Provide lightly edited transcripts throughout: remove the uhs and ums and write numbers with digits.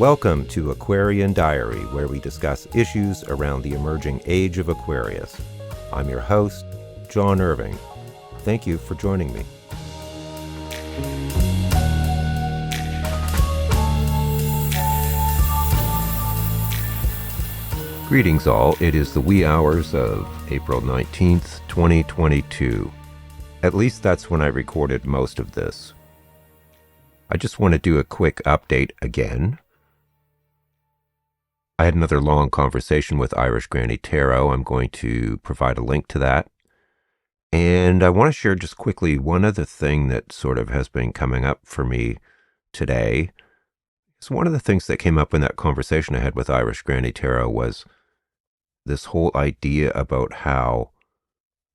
Welcome to Aquarian Diary, where we discuss issues around the emerging age of Aquarius. I'm your host, John Irving. Thank you for joining me. Greetings all, it is the wee hours of April 19th, 2022. At least that's when I recorded most of this. I just want to do a quick update again. I had another long conversation with Irish Granny Tarot. I'm going to provide a link to that. And I want to share just quickly one other thing that sort of has been coming up for me today. So one of the things that came up in that conversation I had with Irish Granny Tarot was this whole idea about how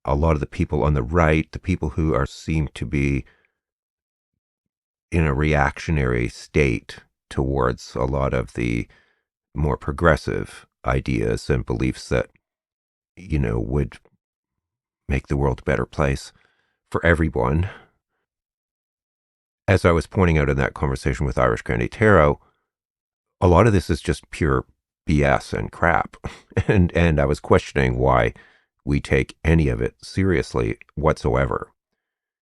a lot of the people on the right, the people who seem to be in a reactionary state towards a lot of the more progressive ideas and beliefs that, would make the world a better place for everyone. As I was pointing out in that conversation with Irish Granny Tarot, a lot of this is just pure BS and crap. And I was questioning why we take any of it seriously whatsoever.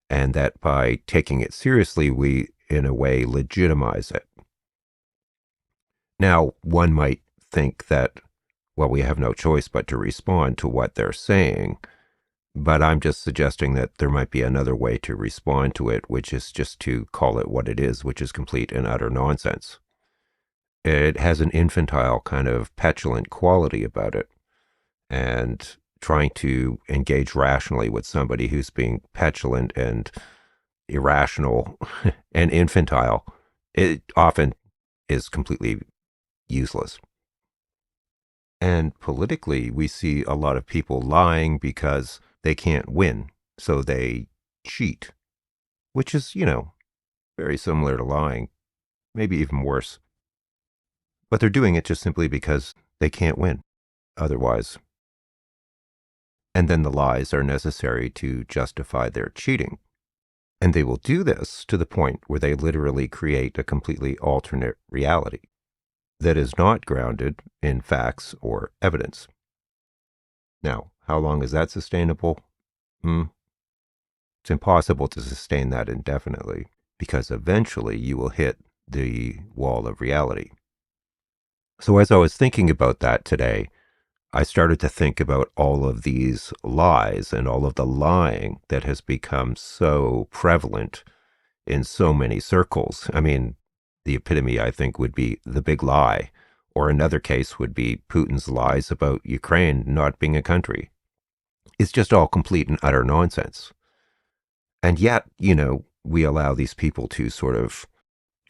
And that by taking it seriously, we, in a way, legitimize it. Now, one might think that, well, we have no choice but to respond to what they're saying. But I'm just suggesting that there might be another way to respond to it, which is just to call it what it is, which is complete and utter nonsense. It has an infantile kind of petulant quality about it. And trying to engage rationally with somebody who's being petulant and irrational and infantile, it often is completely useless. And politically, we see a lot of people lying because they can't win, so they cheat, which is, very similar to lying, maybe even worse. But they're doing it just simply because they can't win otherwise. And then the lies are necessary to justify their cheating. And they will do this to the point where they literally create a completely alternate reality that is not grounded in facts or evidence. Now, how long is that sustainable? It's impossible to sustain that indefinitely, because eventually you will hit the wall of reality. So as I was thinking about that today, I started to think about all of these lies and all of the lying that has become so prevalent in so many circles. I mean, the epitome, I think, would be the big lie, or another case would be Putin's lies about Ukraine not being a country. It's just all complete and utter nonsense. And yet, we allow these people to sort of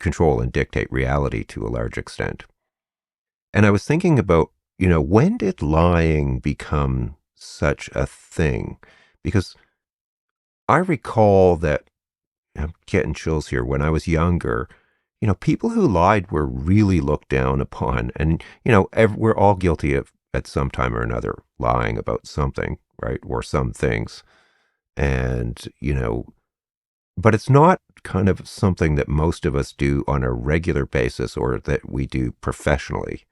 control and dictate reality to a large extent. And I was thinking about, when did lying become such a thing? Because I recall that, I'm getting chills here, when I was younger, people who lied were really looked down upon. And, we're all guilty of, at some time or another, lying about something, right? Or some things. And, but it's not kind of something that most of us do on a regular basis or that we do professionally.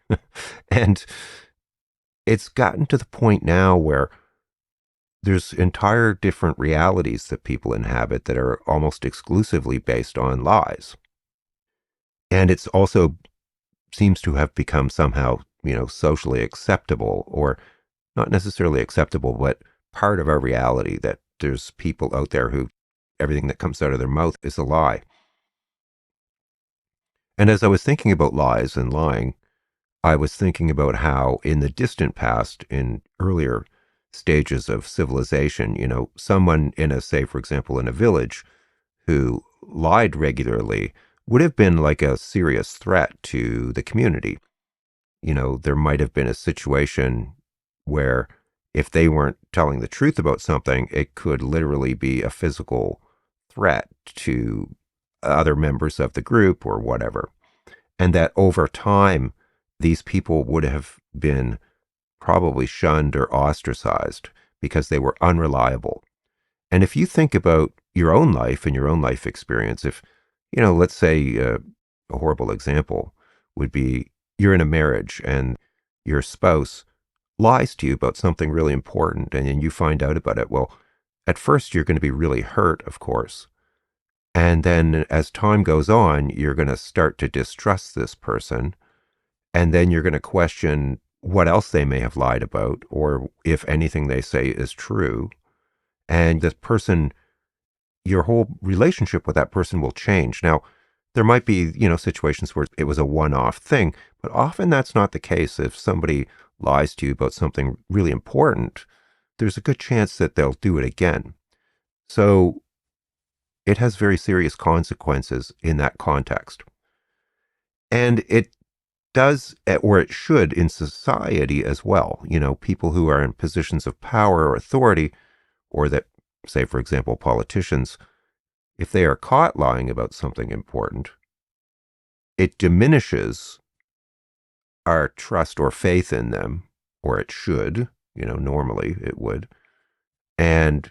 And it's gotten to the point now where there's entire different realities that people inhabit that are almost exclusively based on lies. And it's also seems to have become somehow, socially acceptable, or not necessarily acceptable, but part of our reality, that there's people out there who everything that comes out of their mouth is a lie. And as I was thinking about lies and lying, I was thinking about how in the distant past, in earlier stages of civilization, someone say, for example, in a village who lied regularly would have been like a serious threat to the community. There might have been a situation where if they weren't telling the truth about something, it could literally be a physical threat to other members of the group or whatever. And that over time, these people would have been probably shunned or ostracized because they were unreliable. And if you think about your own life and your own life experience, if, let's say a horrible example would be you're in a marriage and your spouse lies to you about something really important and then you find out about it. Well, at first you're going to be really hurt, of course. And then as time goes on, you're going to start to distrust this person. And then you're going to question what else they may have lied about or if anything they say is true. And this person, your whole relationship with that person will change. Now, there might be, situations where it was a one-off thing, but often that's not the case. If somebody lies to you about something really important, there's a good chance that they'll do it again. So it has very serious consequences in that context. And it does, or it should in society as well. People who are in positions of power or authority, or that, say, for example, politicians, if they are caught lying about something important, it diminishes our trust or faith in them, or it should, normally it would. And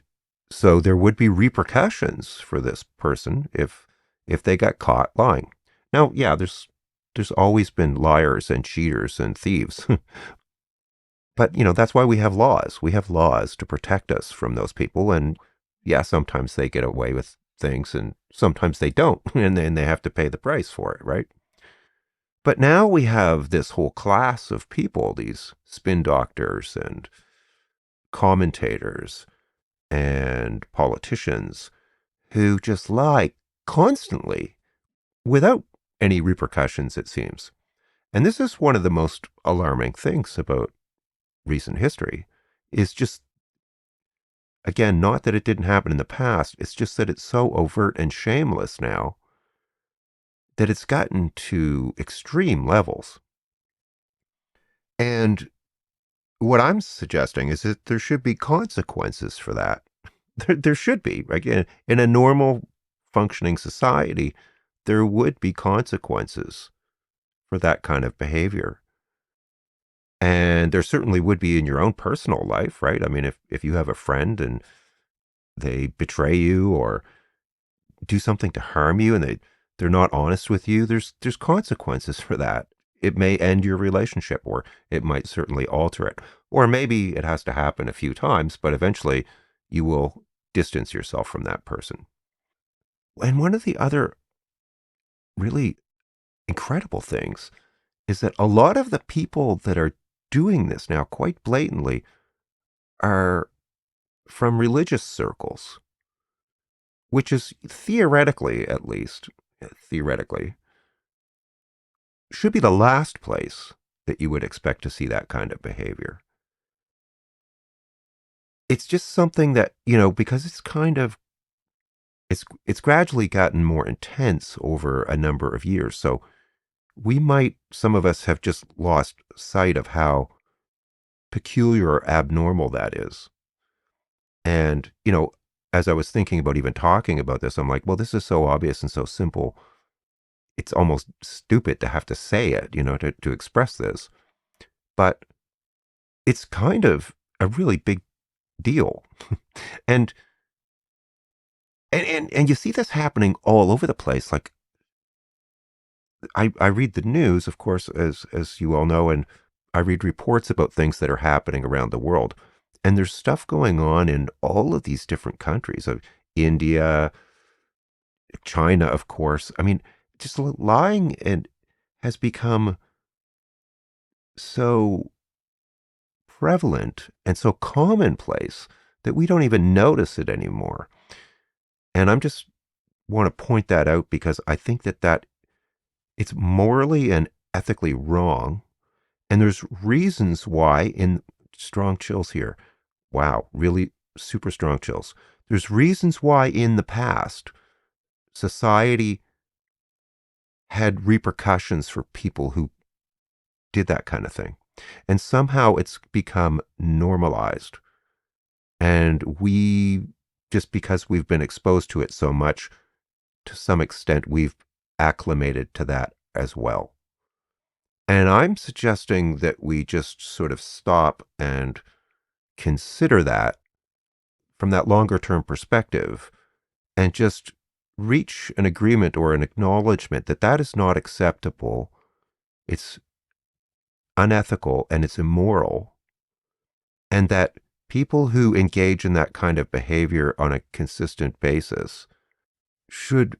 so there would be repercussions for this person if they got caught lying. Now, yeah, there's always been liars and cheaters and thieves. But, that's why we have laws. We have laws to protect us from those people. And yeah, sometimes they get away with things and sometimes they don't. And then they have to pay the price for it, right? But now we have this whole class of people, these spin doctors and commentators and politicians who just lie constantly without any repercussions, it seems. And this is one of the most alarming things about recent history, is just, again, not that it didn't happen in the past, it's just that it's so overt and shameless now that it's gotten to extreme levels. And what I'm suggesting is that there should be consequences for that. There should be. Again, in a normal functioning society, there would be consequences for that kind of behavior. And there certainly would be in your own personal life, right? I mean, if you have a friend and they betray you or do something to harm you and they're not honest with you, there's consequences for that. It may end your relationship or it might certainly alter it. Or maybe it has to happen a few times, but eventually you will distance yourself from that person. And one of the other really incredible things is that a lot of the people that are doing this now quite blatantly are from religious circles, which is theoretically, at least, theoretically, should be the last place that you would expect to see that kind of behavior. It's just something that, because it's gradually gotten more intense over a number of years. So some of us have just lost sight of how peculiar or abnormal that is. And, as I was thinking about even talking about this, I'm like, well, this is so obvious and so simple. It's almost stupid to have to say it, to express this. But it's kind of a really big deal. and, and you see this happening all over the place. Like I read the news, of course, as you all know, and I read reports about things that are happening around the world. And there's stuff going on in all of these different countries of India, China, of course. I mean, just lying and has become so prevalent and so commonplace that we don't even notice it anymore. And I'm just want to point that out because I think that it's morally and ethically wrong. And there's reasons why in strong chills here. Wow, really super strong chills. There's reasons why in the past society had repercussions for people who did that kind of thing. And somehow it's become normalized. And we, just because we've been exposed to it so much, to some extent, we've acclimated to that as well. And I'm suggesting that we just sort of stop and consider that from that longer term perspective and just reach an agreement or an acknowledgement that that is not acceptable it's unethical and it's immoral, and that people who engage in that kind of behavior on a consistent basis should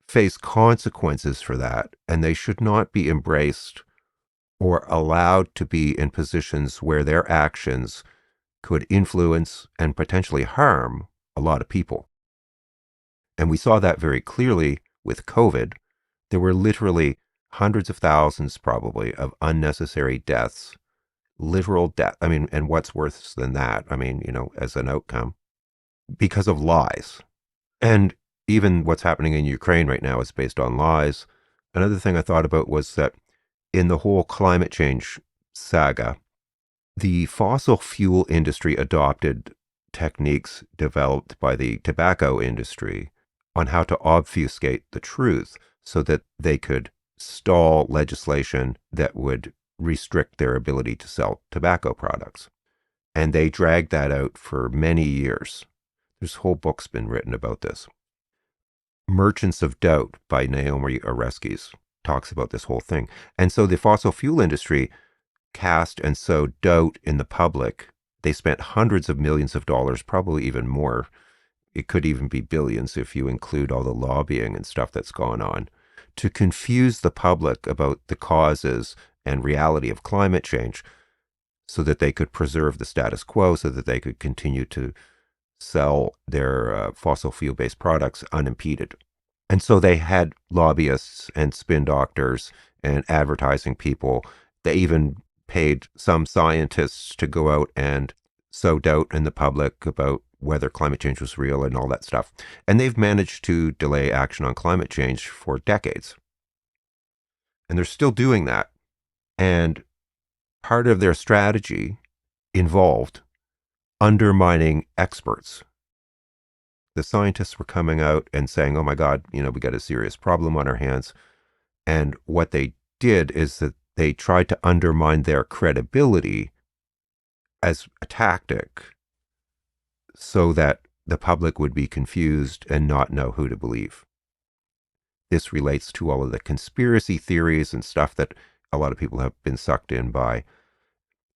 face consequences for that, and they should not be embraced or allowed to be in positions where their actions could influence and potentially harm a lot of people. And we saw that very clearly with COVID. There were literally hundreds of thousands, probably, of unnecessary deaths, literal death. I mean, and what's worse than that? I mean, as an outcome, because of lies. And even what's happening in Ukraine right now is based on lies. Another thing I thought about was that in the whole climate change saga, the fossil fuel industry adopted techniques developed by the tobacco industry on how to obfuscate the truth so that they could stall legislation that would restrict their ability to sell tobacco products. And they dragged that out for many years. There's whole books been written about this. Merchants of Doubt by Naomi Oreskes talks about this whole thing. And so the fossil fuel industry cast and sowed doubt in the public. They spent hundreds of millions of dollars, probably even more. It could even be billions if you include all the lobbying and stuff that's gone on, to confuse the public about the causes and reality of climate change so that they could preserve the status quo, so that they could continue to sell their fossil fuel-based products unimpeded. And so they had lobbyists and spin doctors and advertising people. They even paid some scientists to go out and sow doubt in the public about whether climate change was real and all that stuff. And they've managed to delay action on climate change for decades. And they're still doing that. And part of their strategy involved undermining experts. The scientists were coming out and saying, oh my God, we got a serious problem on our hands. And what they did is that they tried to undermine their credibility as a tactic so that the public would be confused and not know who to believe. This relates to all of the conspiracy theories and stuff that a lot of people have been sucked in by.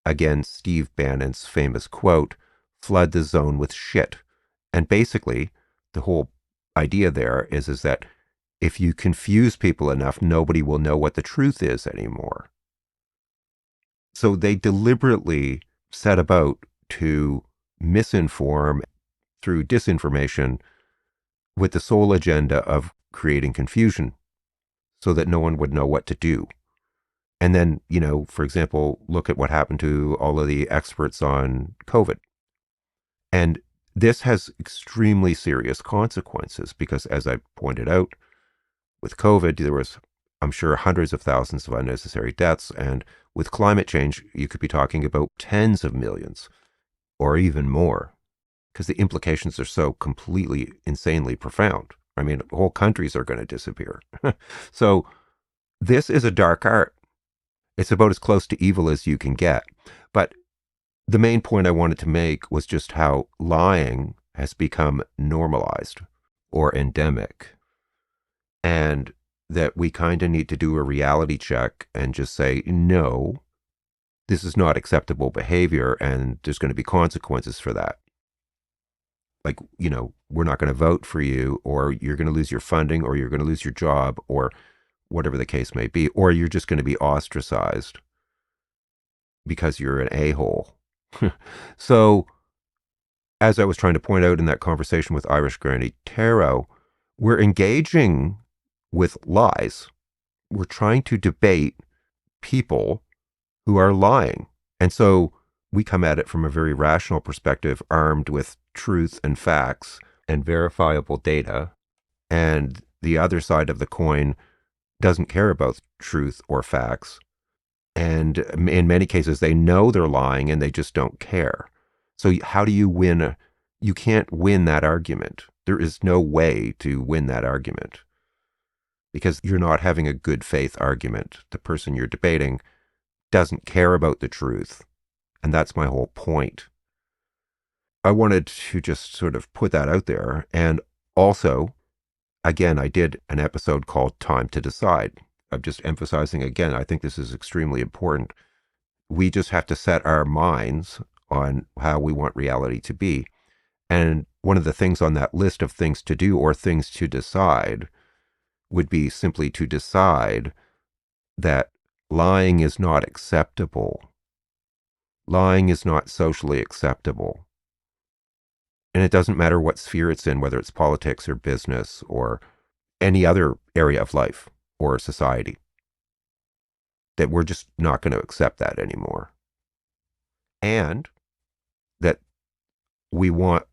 Again, Steve Bannon's famous quote, flood the zone with shit. And basically, the whole idea there is that if you confuse people enough, nobody will know what the truth is anymore. So they deliberately set about to misinform through disinformation with the sole agenda of creating confusion so that no one would know what to do. And then, for example, look at what happened to all of the experts on COVID. And this has extremely serious consequences because, as I pointed out, with COVID, there was, I'm sure, hundreds of thousands of unnecessary deaths. And with climate change, you could be talking about tens of millions or even more because the implications are so completely, insanely profound. I mean, whole countries are going to disappear. So this is a dark art. It's about as close to evil as you can get. But the main point I wanted to make was just how lying has become normalized or endemic. And that we kind of need to do a reality check and just say, no, this is not acceptable behavior and there's going to be consequences for that. Like, we're not going to vote for you, or you're going to lose your funding, or you're going to lose your job, or whatever the case may be, or you're just going to be ostracized because you're an a-hole. So, as I was trying to point out in that conversation with Irish Granny Tarot, we're engaging with lies. We're trying to debate people who are lying. And so we come at it from a very rational perspective, armed with truth and facts and verifiable data. And the other side of the coin doesn't care about truth or facts. And in many cases, they know they're lying and they just don't care. So how do you win? You can't win that argument. There is no way to win that argument because you're not having a good faith argument. The person you're debating doesn't care about the truth. And that's my whole point. I wanted to just sort of put that out there. And also, again, I did an episode called Time to Decide I'm just emphasizing again, I think this is extremely important. We just have to set our minds on how we want reality to be. And one of the things on that list of things to do or things to decide would be simply to decide that lying is not acceptable. Lying is not socially acceptable. And it doesn't matter what sphere it's in, whether it's politics or business or any other area of life or society, that we're just not going to accept that anymore. And that we want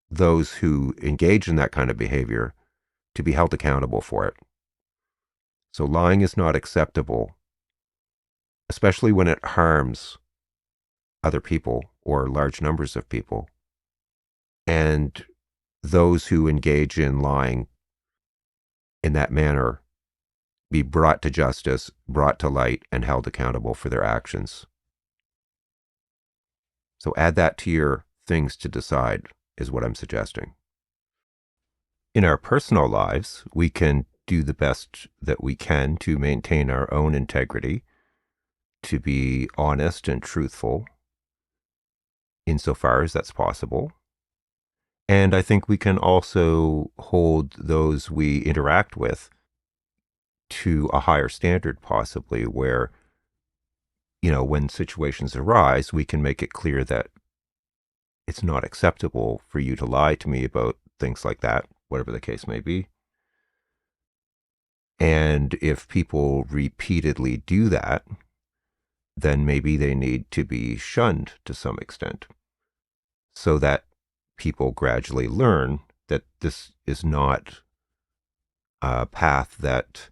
those who engage in that kind of behavior to be held accountable for it. So lying is not acceptable, especially when it harms other people or large numbers of people. And those who engage in lying in that manner be brought to justice, brought to light, and held accountable for their actions. So add that to your things to decide, is what I'm suggesting. In our personal lives, we can do the best that we can to maintain our own integrity, to be honest and truthful insofar as that's possible. And I think we can also hold those we interact with to a higher standard, possibly, where, when situations arise, we can make it clear that it's not acceptable for you to lie to me about things like that, whatever the case may be. And if people repeatedly do that, then maybe they need to be shunned to some extent so that people gradually learn that this is not a path that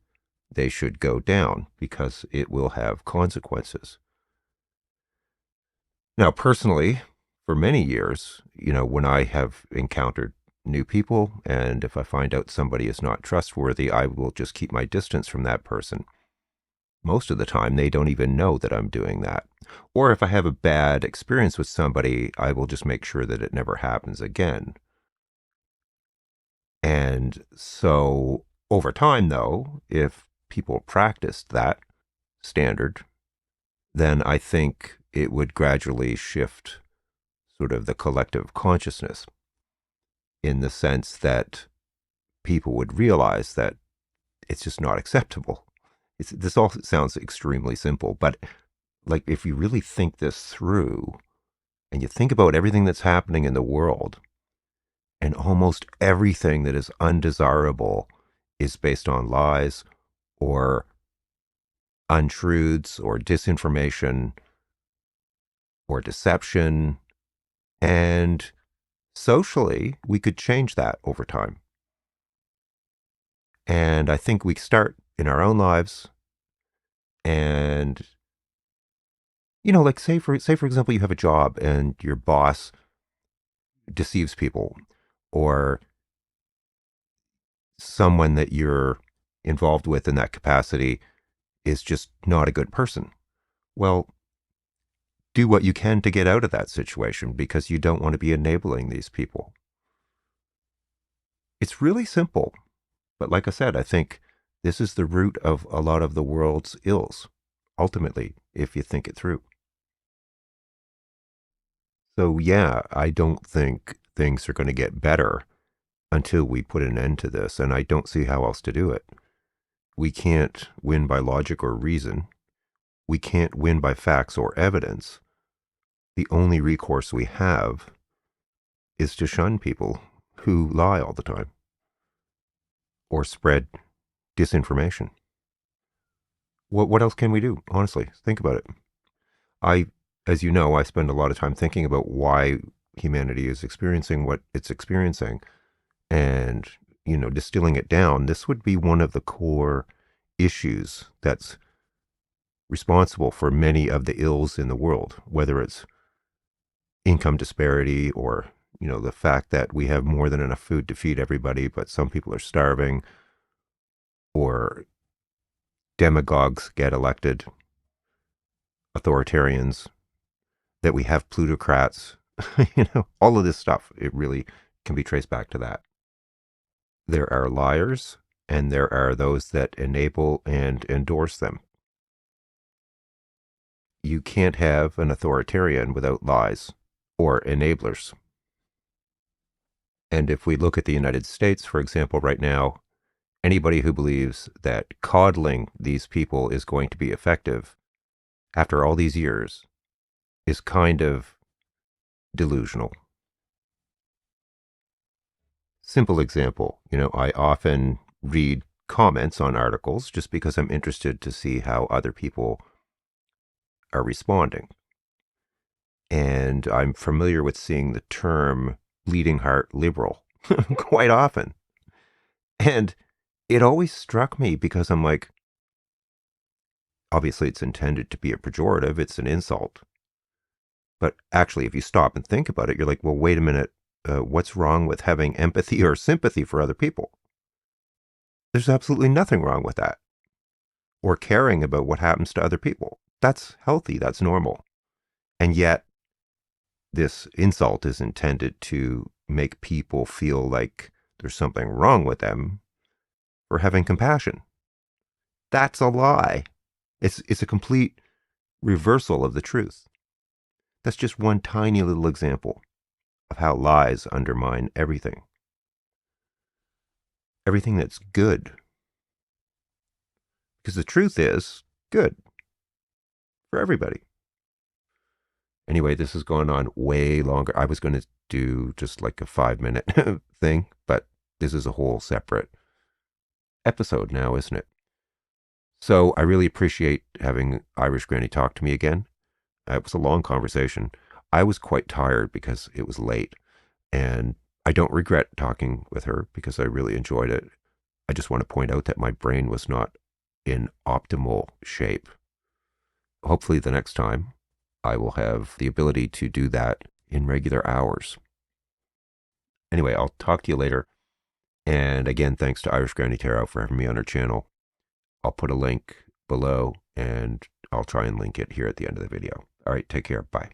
they should go down because it will have consequences. Now, personally, for many years, when I have encountered new people, and if I find out somebody is not trustworthy, I will just keep my distance from that person. Most of the time, they don't even know that I'm doing that. Or if I have a bad experience with somebody, I will just make sure that it never happens again. And so over time, though, if people practiced that standard, then I think it would gradually shift sort of the collective consciousness in the sense that people would realize that it's just not acceptable. This all sounds extremely simple, but like if you really think this through and you think about everything that's happening in the world, and almost everything that is undesirable is based on lies or untruths or disinformation or deception. And socially, we could change that over time. And I think we start in our own lives and, like say for example, you have a job and your boss deceives people, or someone that you're involved with in that capacity is just not a good person. Well, do what you can to get out of that situation because you don't want to be enabling these people. It's really simple. But like I said, I think this is the root of a lot of the world's ills, ultimately, if you think it through. So, yeah, I don't think things are going to get better until we put an end to this, and I don't see how else to do it. We can't win by logic or reason. We can't win by facts or evidence. The only recourse we have is to shun people who lie all the time or spread disinformation. What else can we do? Honestly, think about it. I, as you know, I spend a lot of time thinking about why humanity is experiencing what it's experiencing. And, distilling it down, this would be one of the core issues that's responsible for many of the ills in the world, whether it's income disparity or, the fact that we have more than enough food to feed everybody, but some people are starving, or demagogues get elected, authoritarians, that we have plutocrats, all of this stuff, it really can be traced back to that. There are liars and there are those that enable and endorse them. You can't have an authoritarian without lies or enablers. And if we look at the United States, for example, right now, anybody who believes that coddling these people is going to be effective after all these years is kind of delusional. Simple example, I often read comments on articles just because I'm interested to see how other people are responding. And I'm familiar with seeing the term bleeding heart liberal quite often. And it always struck me because I'm like, obviously it's intended to be a pejorative, it's an insult. But actually, if you stop and think about it, you're like, well, wait a minute, what's wrong with having empathy or sympathy for other people? There's absolutely nothing wrong with that. Or caring about what happens to other people. That's healthy, that's normal. And yet, this insult is intended to make people feel like there's something wrong with them for having compassion. That's a lie. It's a complete reversal of the truth. That's just one tiny little example of how lies undermine everything. Everything that's good. Because the truth is good for everybody. Anyway, this has gone on way longer. I was going to do just like a 5-minute thing, but this is a whole separate episode now, isn't it? So I really appreciate having Irish Granny talk to me again. It was a long conversation. I was quite tired because it was late, and I don't regret talking with her because I really enjoyed it. I just want to point out that my brain was not in optimal shape. Hopefully, the next time I will have the ability to do that in regular hours. Anyway, I'll talk to you later. And again, thanks to Irish Granny Tarot for having me on her channel. I'll put a link below and I'll try and link it here at the end of the video. All right, take care. Bye.